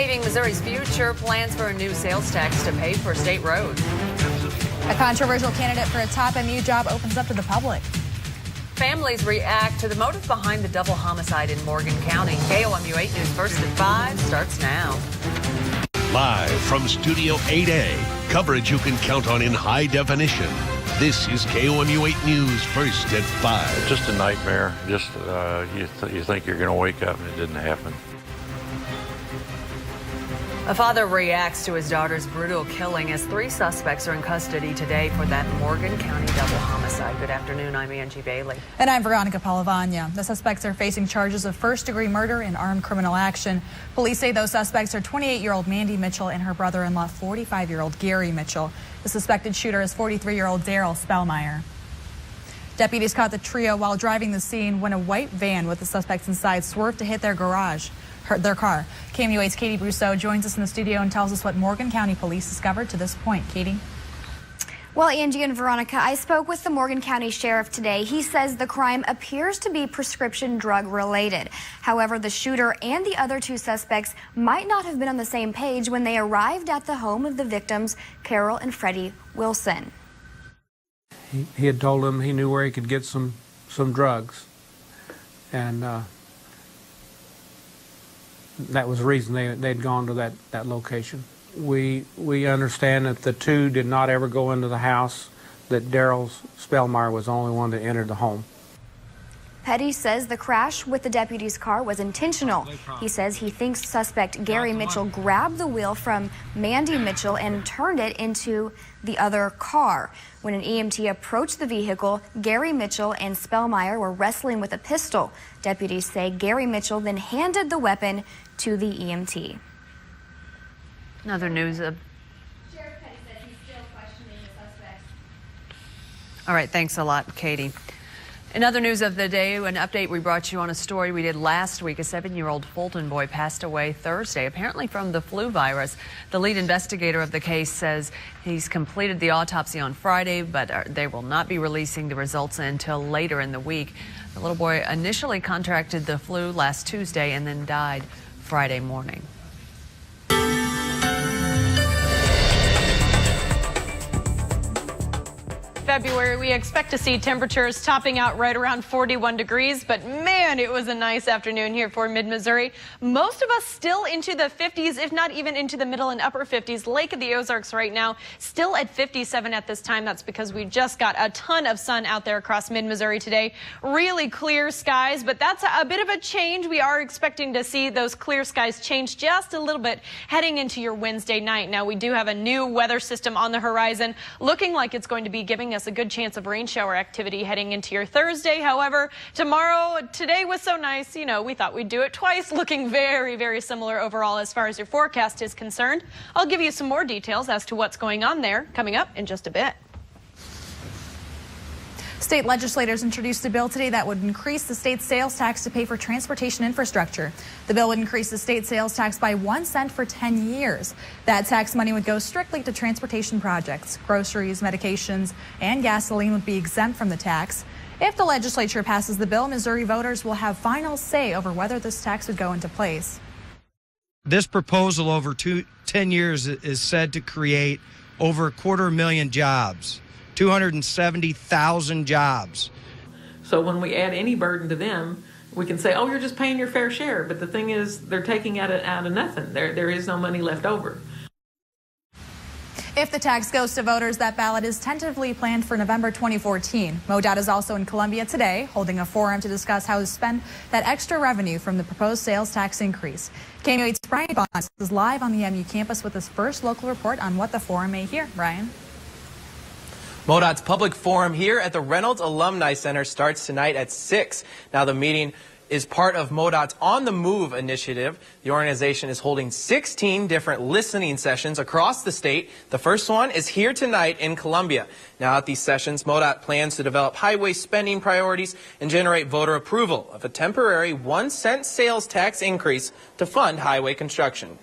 Paving Missouri's future, plans for a new sales tax to pay for state roads. A controversial candidate for a top MU job opens up to the public. Families react to the motive behind the double homicide in Morgan County. KOMU 8 News First at 5 starts now. Live from Studio 8A, coverage you can count on in high definition. This is KOMU 8 News First at 5. Just a nightmare. Just you think you're going to wake up and it didn't happen. A father reacts to his daughter's brutal killing as 3 suspects are in custody today for that Morgan County double homicide. Good afternoon, I'm Angie Bailey. And I'm Veronica Palavagna. The suspects are facing charges of first-degree murder and armed criminal action. Police say those suspects are 28-year-old Mandy Mitchell and her brother-in-law, 45-year-old Gary Mitchell. The suspected shooter is 43-year-old Daryl Spellmeyer. Deputies caught the trio while driving the scene when a white van with the suspects inside swerved to hit their car. KOMU 8's Katie Brousseau joins us in the studio and tells us what Morgan County Police discovered to this point. Katie? Well, Angie and Veronica, I spoke with the Morgan County Sheriff today. He says the crime appears to be prescription drug related. However, the shooter and the other 2 suspects might not have been on the same page when they arrived at the home of the victims, Carol and Freddie Wilson. He had told them he knew where he could get some drugs, and that was the reason they'd gone to that location. We understand that the 2 did not ever go into the house, that Daryl Spellmeyer was the only one that entered the home. Petty says the crash with the deputy's car was intentional. He says he thinks suspect Gary Mitchell grabbed the wheel from Mandy Mitchell and turned it into the other car. When an EMT approached the vehicle, Gary Mitchell and Spellmeyer were wrestling with a pistol. Deputies say Gary Mitchell then handed the weapon to the EMT. Another news of... Sheriff Petty says he's still questioning the suspects. All right, thanks a lot, Katie. In other news of the day, an update we brought you on a story we did last week. A 7-year-old Fulton boy passed away Thursday, apparently from the flu virus. The lead investigator of the case says he's completed the autopsy on Friday, but they will not be releasing the results until later in the week. The little boy initially contracted the flu last Tuesday and then died Friday morning. February, we expect to see temperatures topping out right around 41 degrees, but man, it was a nice afternoon here for mid-Missouri. Most of us still into the 50s, if not even into the middle and upper 50s. Lake of the Ozarks right now still at 57 at this time. That's because we just got a ton of sun out there across mid-Missouri today. Really clear skies, but that's a bit of a change. We are expecting to see those clear skies change just a little bit heading into your Wednesday night. Now, we do have a new weather system on the horizon, looking like it's going to be giving us a good chance of rain shower activity heading into your Thursday. However, today was so nice, we thought we'd do it twice, looking very, very similar overall as far as your forecast is concerned. I'll give you some more details as to what's going on there coming up in just a bit. State legislators introduced a bill today that would increase the state's sales tax to pay for transportation infrastructure. The bill would increase the state sales tax by 1 cent for 10 years. That tax money would go strictly to transportation projects. Groceries, medications, and gasoline would be exempt from the tax. If the legislature passes the bill, Missouri voters will have final say over whether this tax would go into place. This proposal over 10 years is said to create over 250,000 jobs. 270,000 jobs. So when we add any burden to them, we can say, oh, you're just paying your fair share. But the thing is, they're taking out of nothing. There is no money left over. If the tax goes to voters, that ballot is tentatively planned for November 2014. MoDOT is also in Columbia today, holding a forum to discuss how to spend that extra revenue from the proposed sales tax increase. KOMU 8's Brian Bonds is live on the MU campus with his first local report on what the forum may hear. Brian? MoDOT's public forum here at the Reynolds Alumni Center starts tonight at 6. Now, the meeting is part of MoDOT's On the Move initiative. The organization is holding 16 different listening sessions across the state. The first one is here tonight in Columbia. Now, at these sessions, MoDOT plans to develop highway spending priorities and generate voter approval of a temporary 1 cent sales tax increase to fund highway construction.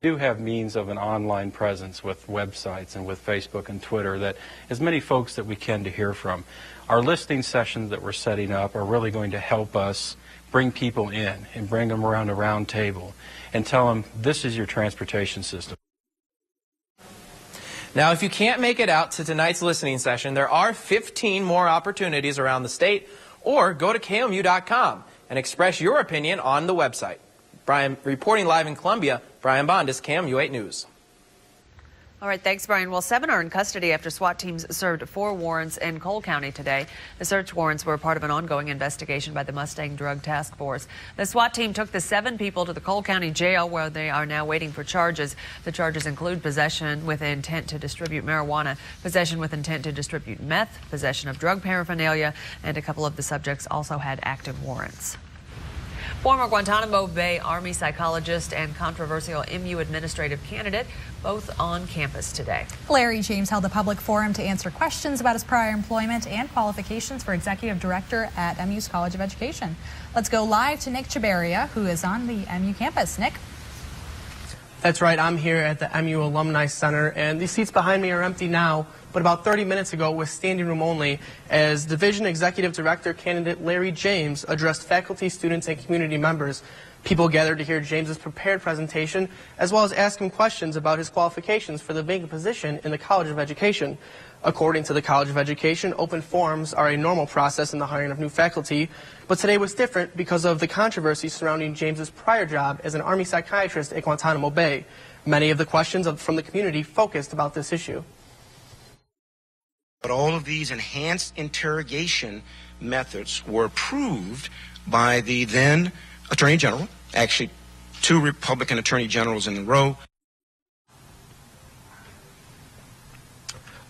We do have means of an online presence with websites and with Facebook and Twitter that as many folks that we can to hear from. Our listening sessions that we're setting up are really going to help us bring people in and bring them around a round table and tell them this is your transportation system. Now, if you can't make it out to tonight's listening session, there are 15 more opportunities around the state, or go to KOMU.com and express your opinion on the website. Brian, reporting live in Columbia, Brian Bondis, KOMU 8 News. All right, thanks, Brian. Well, 7 are in custody after SWAT teams served 4 warrants in Cole County today. The search warrants were part of an ongoing investigation by the Mustang Drug Task Force. The SWAT team took the 7 people to the Cole County Jail, where they are now waiting for charges. The charges include possession with intent to distribute marijuana, possession with intent to distribute meth, possession of drug paraphernalia, and a couple of the subjects also had active warrants. Former Guantanamo Bay Army psychologist and controversial MU administrative candidate, both on campus today. Larry James held a public forum to answer questions about his prior employment and qualifications for executive director at MU's College of Education. Let's go live to Nick Chabaria, who is on the MU campus. Nick? That's right. I'm here at the MU Alumni Center, and these seats behind me are empty now, but about 30 minutes ago was standing room only as Division Executive Director candidate Larry James addressed faculty, students, and community members. People gathered to hear James's prepared presentation, as well as ask him questions about his qualifications for the vacant position in the College of Education. According to the College of Education, open forums are a normal process in the hiring of new faculty, but today was different because of the controversy surrounding James's prior job as an Army psychiatrist at Guantanamo Bay. Many of the questions from the community focused about this issue. But all of these enhanced interrogation methods were approved by the then Attorney General, actually 2 Republican Attorney Generals in a row.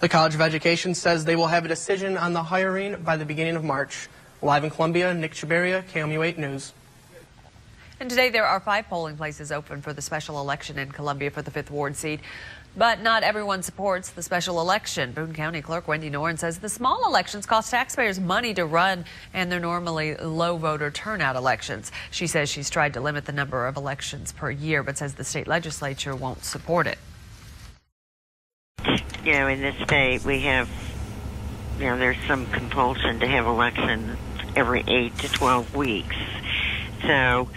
The College of Education says they will have a decision on the hiring by the beginning of March. Live in Columbia, Nick Chabaria, KOMU 8 News. And today there are 5 polling places open for the special election in Columbia for the 5th Ward seat. But not everyone supports the special election. Boone County Clerk Wendy Noren says the small elections cost taxpayers money to run, and they're normally low voter turnout elections. She says she's tried to limit the number of elections per year, but says the state legislature won't support it. You know, in this state, we have, you know, there's some compulsion to have elections every 8 to 12 weeks. So,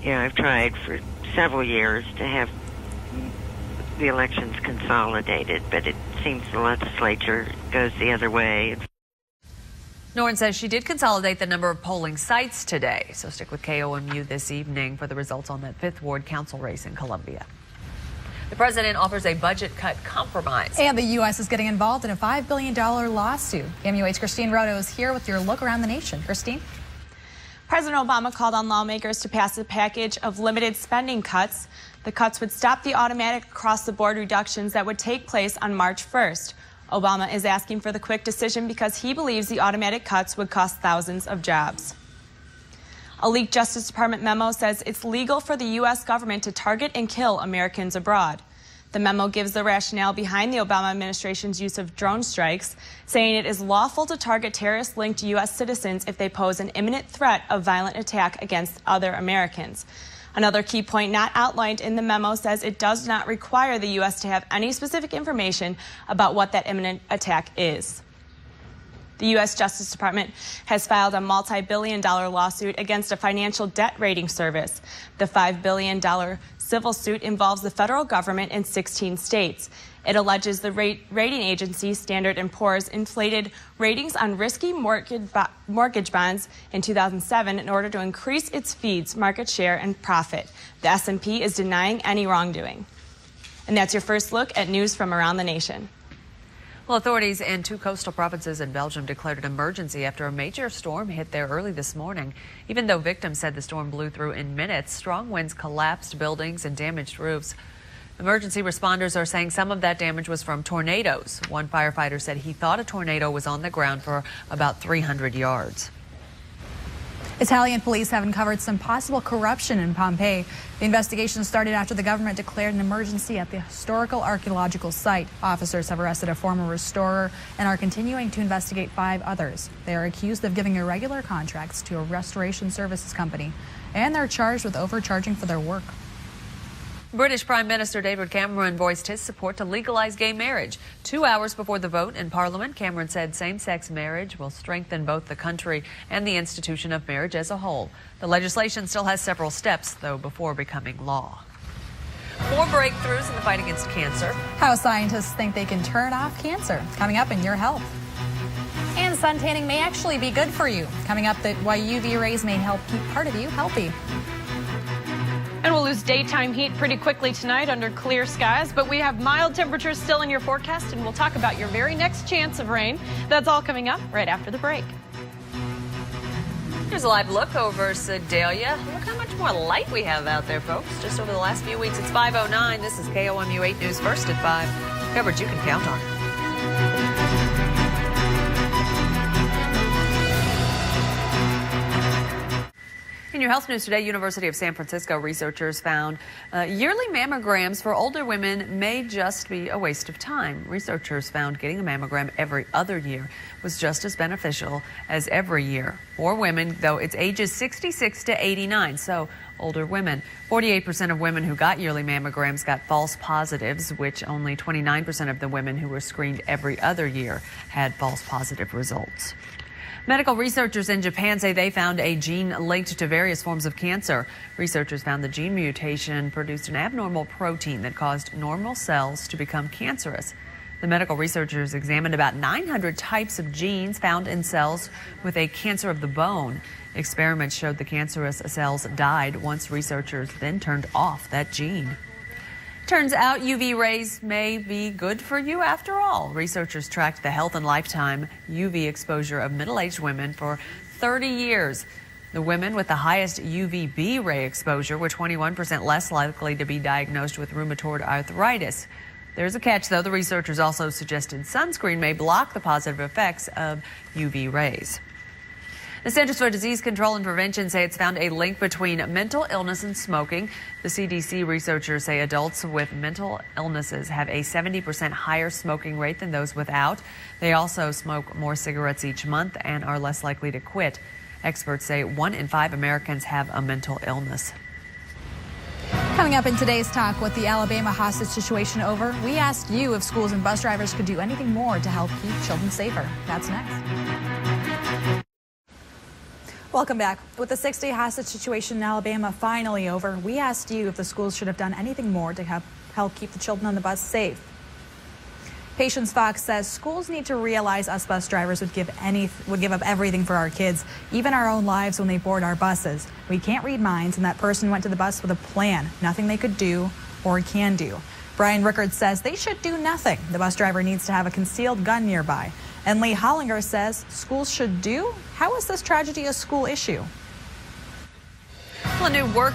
you know, I've tried for several years to have the elections consolidated, but it seems the legislature goes the other way. Noren says she did consolidate the number of polling sites today. So stick with KOMU this evening for the results on that 5th Ward council race in Columbia. The president offers a budget cut compromise. And the U.S. is getting involved in a $5 billion lawsuit. KOMU8's Christine Roto is here with your look around the nation. Christine? President Obama called on lawmakers to pass a package of limited spending cuts. The cuts would stop the automatic across-the-board reductions that would take place on March 1st. Obama is asking for the quick decision because he believes the automatic cuts would cost thousands of jobs. A leaked Justice Department memo says it's legal for the U.S. government to target and kill Americans abroad. The memo gives the rationale behind the Obama administration's use of drone strikes, saying it is lawful to target terrorists linked to U.S. citizens if they pose an imminent threat of violent attack against other Americans. Another key point not outlined in the memo says it does not require the U.S. to have any specific information about what that imminent attack is. The U.S. Justice Department has filed a multi-billion-dollar lawsuit against a financial debt rating service. The $5 billion civil suit involves the federal government in 16 states. It alleges the rating agency Standard & Poor's inflated ratings on risky mortgage bonds in 2007 in order to increase its fees, market share, and profit. The S&P is denying any wrongdoing. And that's your first look at news from around the nation. Well, authorities in 2 coastal provinces in Belgium declared an emergency after a major storm hit there early this morning. Even though victims said the storm blew through in minutes, strong winds collapsed buildings and damaged roofs. Emergency responders are saying some of that damage was from tornadoes. One firefighter said he thought a tornado was on the ground for about 300 yards. Italian police have uncovered some possible corruption in Pompeii. The investigation started after the government declared an emergency at the historical archaeological site. Officers have arrested a former restorer and are continuing to investigate 5 others. They are accused of giving irregular contracts to a restoration services company, and they're charged with overcharging for their work. British Prime Minister David Cameron voiced his support to legalize gay marriage. 2 hours before the vote in Parliament, Cameron said same-sex marriage will strengthen both the country and the institution of marriage as a whole. The legislation still has several steps, though, before becoming law. More breakthroughs in the fight against cancer. How scientists think they can turn off cancer. Coming up in Your Health. And sun tanning may actually be good for you. Coming up, why UV rays may help keep part of you healthy. And we'll lose daytime heat pretty quickly tonight under clear skies, but we have mild temperatures still in your forecast, and we'll talk about your very next chance of rain. That's all coming up right after the break. Here's a live look over Sedalia. Look how much more light we have out there, folks. Just over the last few weeks, it's 5:09. This is KOMU 8 News First at 5. Coverage you can count on. In your health news today, University of San Francisco researchers found yearly mammograms for older women may just be a waste of time. Researchers found getting a mammogram every other year was just as beneficial as every year. For women, though, it's ages 66 to 89, so older women. 48% of women who got yearly mammograms got false positives, which only 29% of the women who were screened every other year had false positive results. Medical researchers in Japan say they found a gene linked to various forms of cancer. Researchers found the gene mutation produced an abnormal protein that caused normal cells to become cancerous. The medical researchers examined about 900 types of genes found in cells with a cancer of the bone. Experiments showed the cancerous cells died once researchers then turned off that gene. Turns out UV rays may be good for you after all. Researchers tracked the health and lifetime UV exposure of middle-aged women for 30 years. The women with the highest UVB ray exposure were 21% less likely to be diagnosed with rheumatoid arthritis. There's a catch, though. The researchers also suggested sunscreen may block the positive effects of UV rays. The Centers for Disease Control and Prevention say it's found a link between mental illness and smoking. The CDC researchers say adults with mental illnesses have a 70% higher smoking rate than those without. They also smoke more cigarettes each month and are less likely to quit. Experts say 1 in 5 Americans have a mental illness. Coming up in today's talk, with the Alabama hostage situation over, we asked you if schools and bus drivers could do anything more to help keep children safer. That's next. Welcome back. With the 6-day hostage situation in Alabama finally over, we asked you if the schools should have done anything more to help keep the children on the bus safe. Patience Fox says schools need to realize us bus drivers would give up everything for our kids, even our own lives when they board our buses. We can't read minds, and that person went to the bus with a plan, nothing they could do or can do. Brian Rickards says they should do nothing. The bus driver needs to have a concealed gun nearby. And Lee Hollinger says schools should do? How is this tragedy a school issue? Well, a new work.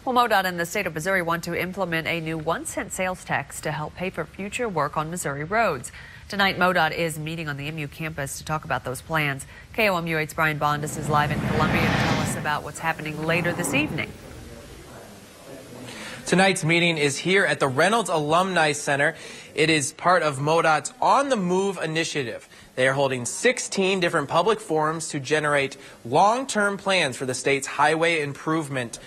Well, MoDOT and the state of Missouri want to implement a new 1-cent sales tax to help pay for future work on Missouri roads. Tonight, MoDOT is meeting on the MU campus to talk about those plans. KOMU 8's Brian Bondus is live in Columbia to tell us about what's happening later this evening. Tonight's meeting is here at the Reynolds Alumni Center. It is part of MoDOT's On the Move initiative. They are holding 16 different public forums to generate long-term plans for the state's highway improvement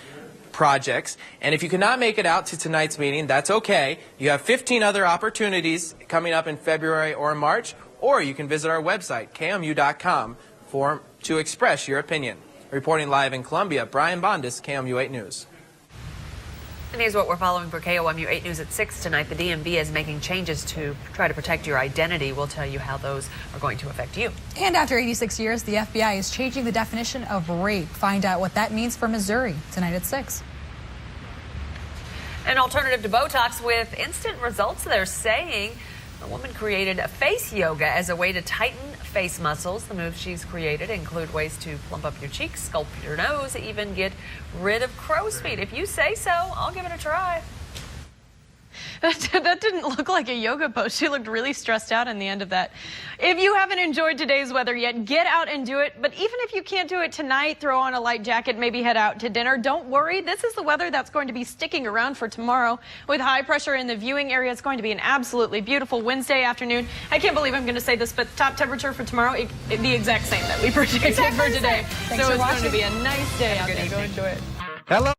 projects. And if you cannot make it out to tonight's meeting, that's okay. You have 15 other opportunities coming up in February or March, or you can visit our website, KMU.com, to express your opinion. Reporting live in Columbia, Brian Bondus, KMU 8 News. And here's what we're following for KOMU 8 News at 6 tonight. The DMV is making changes to try to protect your identity. We'll tell you how those are going to affect you. And after 86 years, the FBI is changing the definition of rape. Find out what that means for Missouri tonight at 6. An alternative to Botox with instant results, they're saying. A woman created face yoga as a way to tighten face muscles. The moves she's created include ways to plump up your cheeks, sculpt your nose, even get rid of crow's feet. If you say so, I'll give it a try. That didn't look like a yoga pose. She looked really stressed out in the end of that. If you haven't enjoyed today's weather yet, get out and do it. But even if you can't do it tonight, throw on a light jacket, maybe head out to dinner. Don't worry, this is the weather that's going to be sticking around for tomorrow. With high pressure in the viewing area, it's going to be an absolutely beautiful Wednesday afternoon. I can't believe I'm going to say this, but top temperature for tomorrow, the exact same that we predicted for today. So it's going to be a nice day out there. Go enjoy it. Hello.